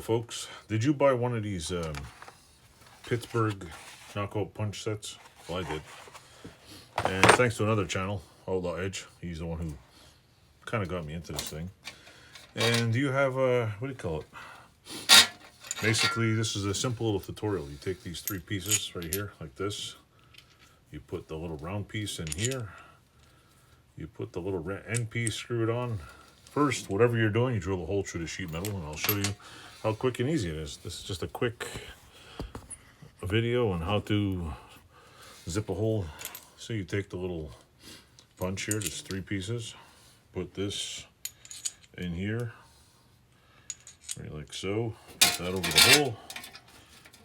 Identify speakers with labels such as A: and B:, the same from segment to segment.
A: folks. Did you buy one of these Pittsburgh knockout punch sets? Well, I did. And thanks to another channel, Outlaw Edge. He's the one who kind of got me into this thing. And you have a, what do you call it? Basically, this is a simple little tutorial. You take these three pieces right here, like this. You put the little round piece in here. You put the little end piece, screw it on. First, whatever you're doing, you drill a hole through the sheet metal, and I'll show you how quick and easy it is. This is just a quick video on how to zip a hole. So you take the little punch here, just three pieces. Put this in here, right like so. Put that over the hole.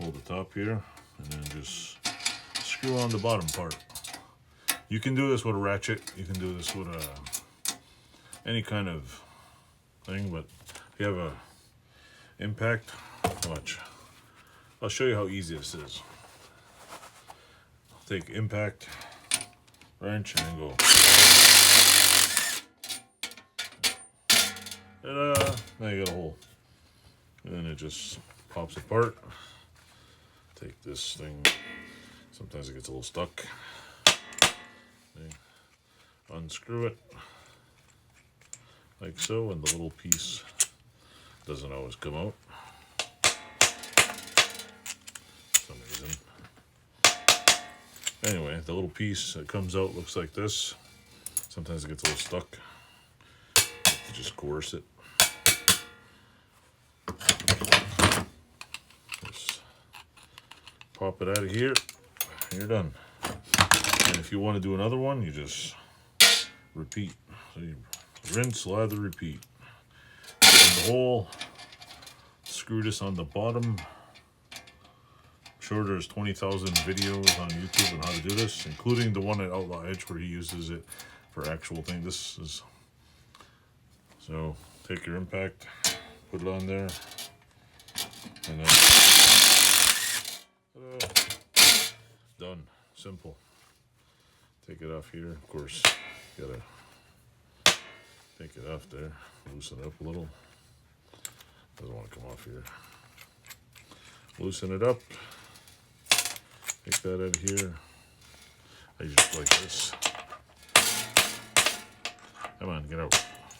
A: Hold the top here, and then just screw on the bottom part. You can do this with a ratchet. You can do this with any kind of thing, but if you have a impact, watch. I'll show you how easy this is. Take impact wrench and then go. Now you got a hole. And then it just pops apart. Take this thing. Sometimes it gets a little stuck. Okay. Unscrew it like so, and the little piece doesn't always come out for some reason. Anyway, the little piece that comes out looks like this. Sometimes it gets a little stuck. You just coerce it. Just pop it out of here. You're done. And if you want to do another one, you just repeat. So you rinse, lather, repeat. Put in the hole. Screw this on the bottom. I'm sure there's 20,000 videos on YouTube on how to do this, including the one at Outlaw Edge where he uses it for actual thing. This is so. Take your impact, put it on there, and then done. Simple. Take it off here. Of course, you gotta take it off there. Loosen it up a little. Doesn't want to come off here. Loosen it up. Take that out of here. I just like this. Come on, get out.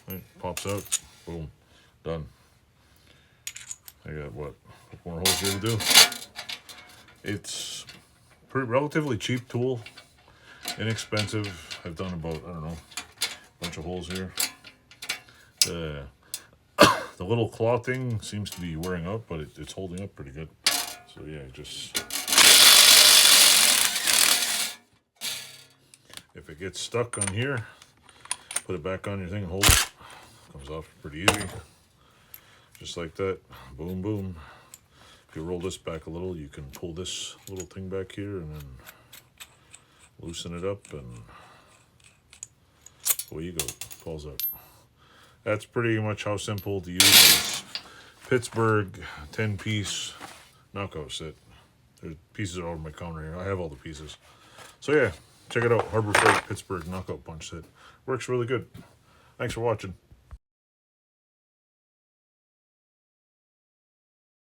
A: Right, pops out. Boom. Done. I got what? A couple more holes here to do. It's relatively cheap tool. Inexpensive. I've done about, I don't know, a bunch of holes here. The little claw thing seems to be wearing out, but it's holding up pretty good. So yeah, just if it gets stuck on here, put it back on your thing and hold it. Comes off pretty easy. Just like that. Boom, boom. If you roll this back a little, you can pull this little thing back here and then loosen it up, and away you go. Falls out. That's pretty much how simple to use this Pittsburgh 10-piece knockout set. There's pieces all over my counter here. I have all the pieces. So yeah, check it out. Harbor Freight Pittsburgh knockout punch set. Works really good. Thanks for watching.